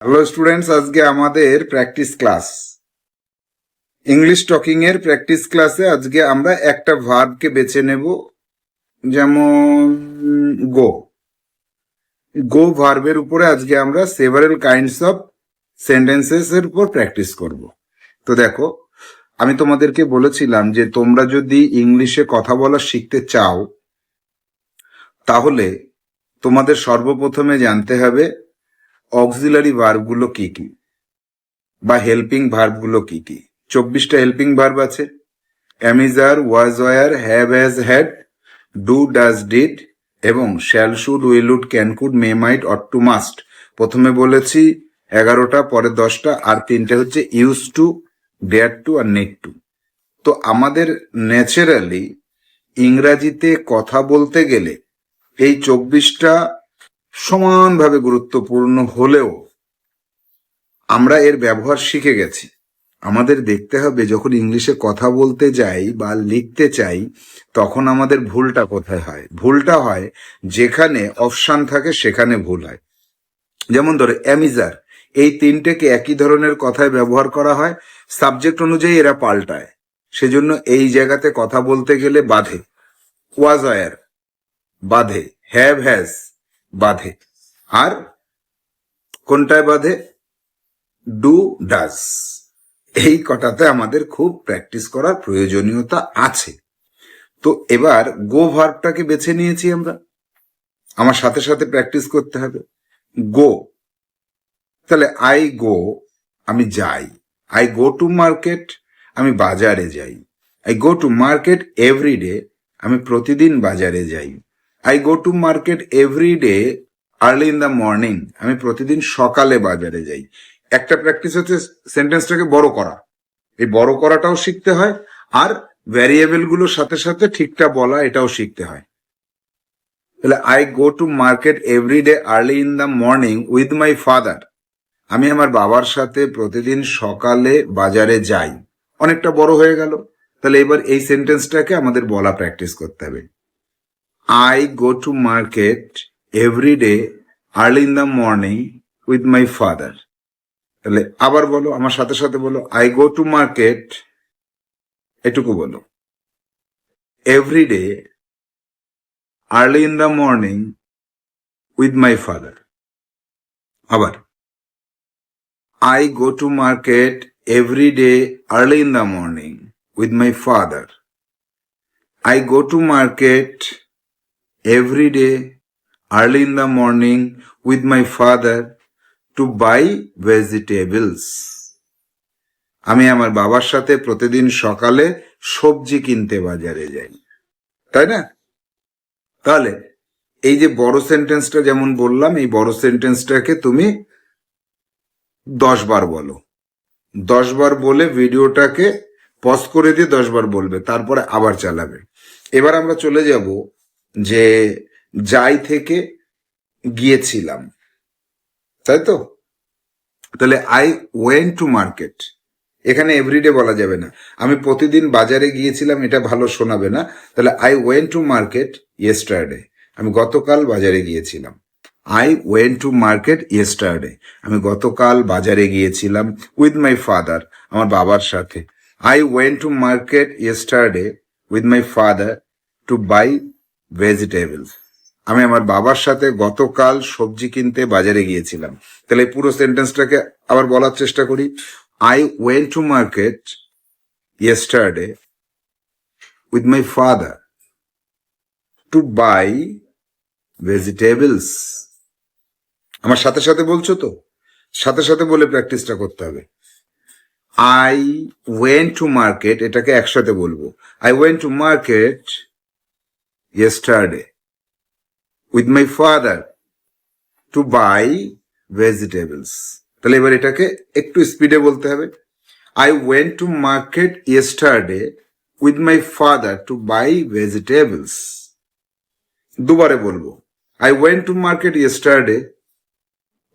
Hello students, আজকে আমাদের practice class English talking এর প্র্যাকটিস ক্লাসে আজকে আমরা একটা ভার্বকে বেছে নেব, যেমন গো। গো ভার্বের উপরে আজকে আমরা সেভারেল কাইন্ডস অফ সেন্টেন্সেস এর উপর প্র্যাকটিস করব। তো দেখো, আমি তোমাদেরকে বলেছিলাম যে তোমরা যদি ইংলিশে কথা বলা শিখতে চাও তাহলে তোমাদের সর্বপ্রথমে জানতে হবে অক্সিলারি ভার্বগুলো কি কি বা হেল্পিং ভার্বগুলো কি কি। 24টা হেল্পিং ভার্ব আছে। am is are, was were, have has had, do does did এবং shall should will would can could may might ought to must। প্রথমে বলেছি 11টা, পরে 10টা, আর 3টে হচ্ছে used to, dare to R need to। তো আমাদের ন্যাচারালি ইংরাজিতে কথা বলতে গেলে এই 24টা সমানভাবে গুরুত্বপূর্ণ হলেও আমরা এর ব্যবহার শিখে গেছি। আমাদের দেখতে হবে যখন ইংলিশে কথা বলতে যাই বা লিখতে চাই তখন আমাদের ভুলটা কোথায় হয়। ভুলটা হয় যেখানে অপশন থাকে সেখানে ভুল হয়। যেমন ধরো অ্যামিজার, এই তিনটেকে একই ধরনের কথায় ব্যবহার করা হয়, সাবজেক্ট অনুযায়ী এরা পাল্টায়, সেজন্য এই জায়গাতে কথা বলতে গেলে বাধে। ওয়াজ ওয়ার বাধে, হ্যাভ হ্যাজ বাধে, আর কোনটায় বাধে? Do does. এই কটাতে আমাদের খুব প্র্যাকটিস করার প্রয়োজনীয়তা আছে। তো এবার গো ভার্বটাকে বেছে নিয়েছি আমরা, আমার সাথে সাথে প্র্যাকটিস করতে হবে। গো, তাহলে আই গো, আমি যাই। আই গো টু মার্কেট, আমি বাজারে যাই। I go to market every day, আমি প্রতিদিন বাজারে যাই। I go to market every day early in the morning, আমি প্রতিদিন সকালে বাজারে যাই। একটা প্র্যাকটিস হচ্ছে সেন্টেন্সটাকে বড় করা, এই বড় করাটাও শিখতে হয়, আর ভ্যারিয়েবল গুলোর সাথে সাথে ঠিকটা বলা এটাও শিখতে হয়। তাহলে I go to market every day early in the morning with my father, আমি আমার বাবার সাথে প্রতিদিন সকালে বাজারে যাই। অনেকটা বড় হয়ে গেল। তাহলে এবার এই সেন্টেন্সটাকে আমাদের বলা প্র্যাকটিস করতে হবে। I go to market every day early in the morning with my father. তাহলে আবার বলো, আমার সাথে সাথে বলো, আই গো টু মার্কেট, এটুকু বলো, every day early in the morning with my father. আবার, I go to market every day early in the morning with my father. I go to market every day early in the morning with my father to buy vegetables. আমি আমার বাবার সাথে প্রতিদিন সকালে সবজি কিনতে বাজারে যাই, তাই না? তাহলে এই যে বড় সেন্টেন্সটা যেমন বললাম, এই বড় সেন্টেন্সটাকে তুমি 10 বার বলো। 10 বার বলে ভিডিওটাকে পজ করে দিয়ে 10 বার বলবে, তারপরে আবার চালাবে। এবার আমরা চলে যাব যে যাই থেকে গিয়েছিলাম, তাই তো? তাহলে আই ওয়েন্ট টু মার্কেট, এখানে এভরিডে বলা যাবে না, আমি প্রতিদিন বাজারে গিয়েছিলাম, এটা ভালো শোনাবে না। তাহলে I went to market yesterday, আমি গতকাল বাজারে গিয়েছিলাম। I went to market yesterday, আমি গতকাল বাজারে গিয়েছিলাম। উইথ মাই ফাদার, আমার বাবার সাথে। I went to market yesterday with my father to buy vegetables, আমি আমার বাবার সাথে গতকাল সবজি কিনতে বাজারে গিয়েছিলাম। তাহলে পুরো সেন্টেন্সটাকে আবার বলার চেষ্টা করি। I went to market yesterday with my father to buy vegetables. আমার সাথে সাথে বলছো তো? সাথে সাথে বলে প্র্যাকটিসটা করতে হবে। আই ওয়েন্ট টু মার্কেট, এটাকে একসাথে বলবো। I went to market yesterday with my father to buy vegetables. তাহলে এবার এটাকে একটু স্পিডে বলতে হবে। I went to market yesterday with my father to buy vegetables. দুবারে বলবো। I went to market yesterday,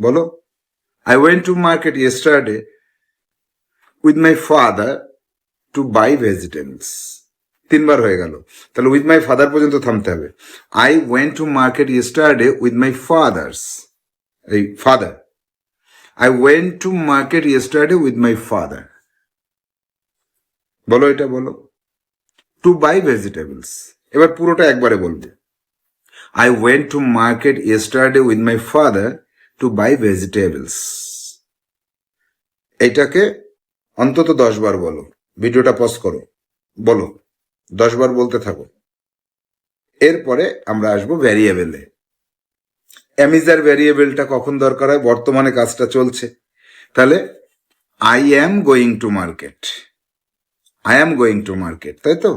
বলো, I went to market yesterday with my father to buy vegetables. 3বার হয়ে গেল। তাহলে উইথ মাই ফাদার পর্যন্ত থামতে হবে। I went to market yesterday with my father's, এই father. I went to market yesterday with my father. বলো এটা বলো। To buy vegetables. এবার পুরোটা একবারে বলবে। I went to market yesterday with my father to buy vegetables. এটাকে অন্তত 10 বার বলো। ভিডিওটা পজ করো, বলো 10 বার বলতে থাকো। এরপরে আমরা আসবো ভ্যারিয়েবলে। অ্যামিজার ভ্যারিয়েবলটা কখন দরকার হয়? বর্তমানে কাজটা চলছে। তাহলে I am going to market, I am going to market, তাই তো?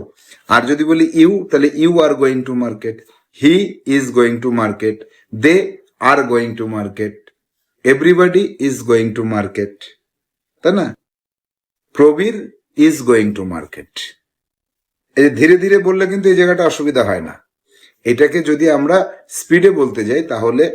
আর যদি বলি ইউ, তাহলে you are going to market, he is going to market, they are going to market, everybody is going to market, তাই না? Prabir is going to market. এই ধীরে ধীরে বললে কিন্তু এই জায়গাটা অসুবিধা হয় না। এটাকে যদি আমরা স্পিডে বলতে যাই তাহলে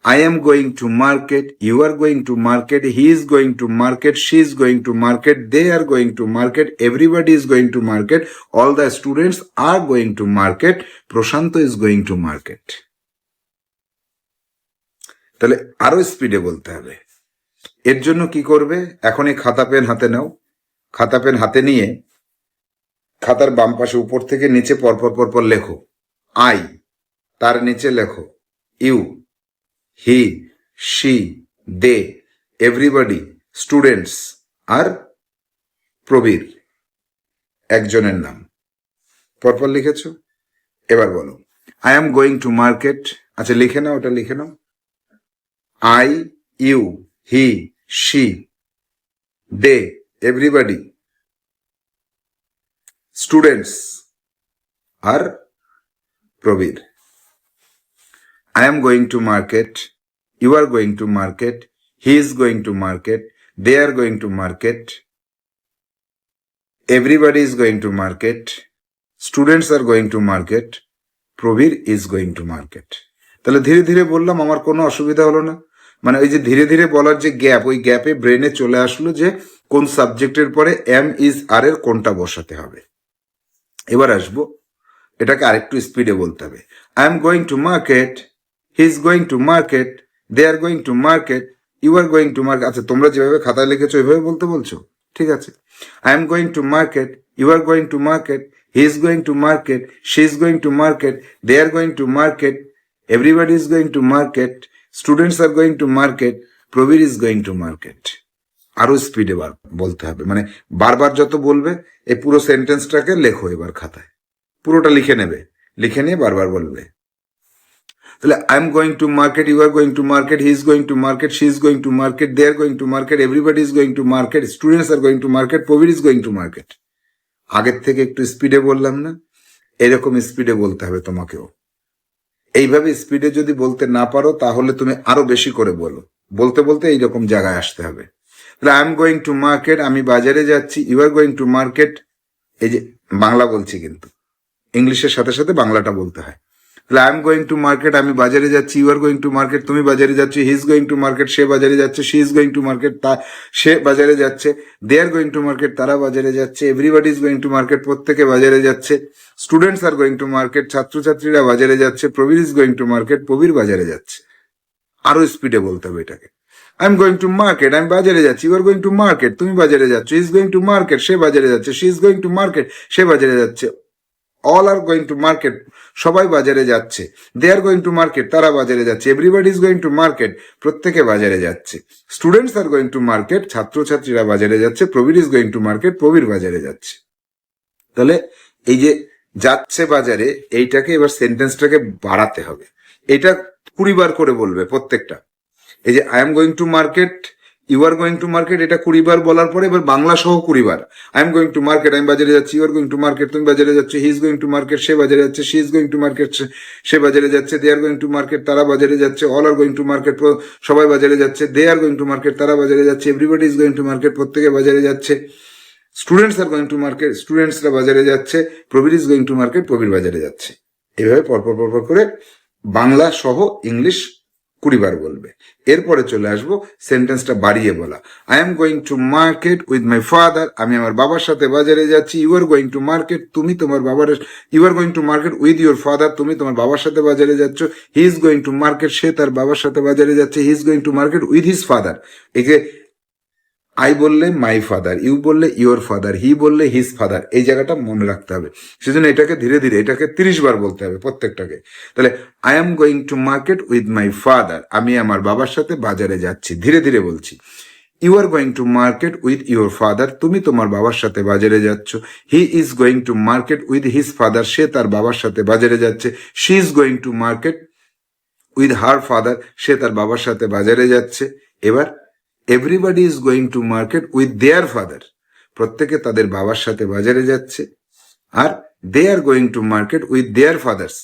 I am going to market, you are going to market, he is going to market, she is going to market, they are going to market, everybody is going to market, all the students are going to market, Prashanto is going to market. তাহলে আরো স্পিডে বলতে হবে। এর জন্য কি করবে? এখনই খাতা পেন হাতে নাও। খাতা পেন হাতে নিয়ে খাতার বাম পাশে উপর থেকে নিচে পরপর পরপর লেখো আই, তার নিচে লেখো you, he, she, they, everybody, students আর প্রবীর, একজনের নাম। পরপর লিখেছ? এবার বলো I am going to market. আচ্ছা লিখে নাও, ওটা লিখে নাও। I, you, he, she, they, everybody, students আর Prabir. I am going to market, you are going to market, he is going to market, they are going to market, everybody is going to market, students are going to market, Prabir is going to market. তাহলে ধীরে ধীরে বললাম, আমার কোনো অসুবিধা হলো না। মানে ওই যে ধীরে ধীরে বলার যে গ্যাপ, ওই গ্যাপে ব্রেনে চলে আসলো যে কোন সাবজেক্টের পরে এম ইজ আর এর কোনটা বসাতে হবে। এবার আসবো, এটাকে আরেকটু স্পিডে বলতে হবে। I am going to market, he is going to market, they are going to market, you are going to market. আচ্ছা তোমরা যেভাবে খাতায় লিখেছো ওইভাবে বলতে বলছো, ঠিক আছে। I am going to market, you are going to market, he is going to market, she is going to market, they are going to market, everybody is going to market, students are going to market, Prabir is going to market. আরো স্পিডে বলতে হবে, মানে বারবার যত বলবে এই পুরো সেন্টেন্সটাকে লেখো এবার খাতায়, পুরোটা লিখে নেবে, লিখে নিয়ে বারবার বলবে। তাহলে I am going to market, you are going to market, he is going to market, she is going to market, they are going to market, everybody is going to market, students are going to market, Prabir is going to market. আগের থেকে একটু স্পিডে বললাম না? এরকম স্পিডে বলতে হবে তোমাকেও। এইভাবে স্পিডে যদি বলতে না পারো তাহলে তুমি আরো বেশি করে বলো, বলতে বলতে এইরকম জায়গায় আসতে হবে। তাহলে I am going to market, আমি বাজারে যাচ্ছি, you are going to market, এই যে বাংলা বলছি কিন্তু ইংলিশের সাথে সাথে বাংলাটা বলতে হয়। তাহলে I am going to market, আমি বাজারে যাচ্ছি, you are going to market, তুমি বাজারে যাচ্ছ, he is going to market, সে বাজারে যাচ্ছে, she is going to market, সে বাজারে যাচ্ছে, they are going to market, তারা বাজারে যাচ্ছে, everybody is going to market, প্রত্যেকে বাজারে যাচ্ছে, students are going to market, ছাত্রছাত্রীরা বাজারে যাচ্ছে, Prabir is going to market, Prabir বাজারে যাচ্ছে। আরো স্পিডে বলতে হবে এটাকে। I am going to market, আমি বাজারে যাচ্ছি, you are going to market, তুমি বাজারে যাচ্ছ, ইজ গোয়িং টু মার্কেট, সে বাজারে যাচ্ছে, she is going to market, সে বাজারে যাচ্ছে, all are going to market, সবাই বাজারে যাচ্ছে, they are going to market, তারা বাজারে যাচ্ছে, everybody is going to market, প্রত্যেকে বাজারে যাচ্ছে, students are going to market, ছাত্রছাত্রীরা বাজারে যাচ্ছে, Prabir is going to market, Prabir বাজারে যাচ্ছে। তাহলে এই যে যাচ্ছে বাজারে, এইটাকে এবার সেন্টেন্সটাকে বাড়াতে হবে। এটা 20 বার করে বলবে প্রত্যেকটা। এই যে I am going to market, you are going to market, এটা 20 বার বলার পরে এবার বাংলা সহ 20 বার। I am going to market, আমি বাজারে যাচ্ছি, you are going to market, তুমি বাজারে যাচ্ছে, he is going to market, সে বাজারে যাচ্ছে, she is going to market, সে বাজারে যাচ্ছে, they are going to market, তারা বাজারে যাচ্ছে, all are going to market, সবাই বাজারে যাচ্ছে, they are going to market, তারা বাজারে যাচ্ছে, everybody is going to market, প্রত্যেকে বাজারে যাচ্ছে, students are going to market, স্টুডেন্টসরা বাজারে যাচ্ছে, Prabir is going to market, Prabir বাজারে যাচ্ছে। এভাবে পরপর পরপর করে বাংলা সহ ইংলিশ 20 বার বলবে। এরপরে চলে আসবো সেন্টেন্সটা বাড়িয়ে বলা। I am going to market with my father, আমি আমার বাবার সাথে বাজারে যাচ্ছি। You are going to market, তুমি তোমার বাবার, you are going to market with your father, তুমি তোমার বাবার সাথে বাজারে যাচ্ছ। He is going to market, সে তার বাবার সাথে বাজারে যাচ্ছে। He is going to market with his father. একে আই বললে মাই ফাদার, ইউ বললে ইউর ফাদার, হি বললে হিজ ফাদার, এই জায়গাটা মনে রাখতে হবে। সেজন্য এটাকে ধীরে ধীরে, এটাকে 30 বার বলতে হবে প্রত্যেকটাকে। তাহলে I am going to market with my father, আমি আমার বাবার সাথে বাজারে যাচ্ছি, ধীরে ধীরে বলছি। You are going to market with your father, তুমি তোমার বাবার সাথে বাজারে যাচ্ছ। He is going to market with his father, সে তার বাবার সাথে বাজারে যাচ্ছে। She is going to market with her father, সে তার বাবার সাথে বাজারে যাচ্ছে। এবার everybody is going to market with there father, প্রত্যেকে তাদের বাবার সাথে বাজারে যাচ্ছে। আর they are going to market with their fathers,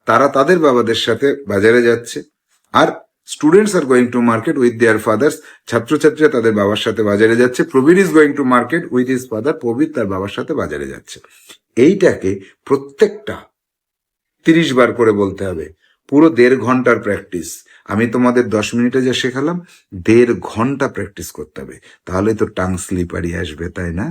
তারা তাদের বাবাদের সাথে বাজারে যাচ্ছে। আর students are going to market with their fathers, ছাত্রছাত্রীরা তাদের বাবার সাথে বাজারে যাচ্ছে। Prabir is going to market with his father, Prabir তার বাবার সাথে বাজারে যাচ্ছে। এইটাকে প্রত্যেকটা 30 বার করে বলতে হবে। পুরো 1.5 ঘন্টার প্র্যাকটিস। আমি তোমাদের 10 মিনিটে যা শেখালাম 1.5 ঘন্টা প্র্যাকটিস করতে হবে, তাহলে তো টাং স্লিপারই আসবে, তাই না?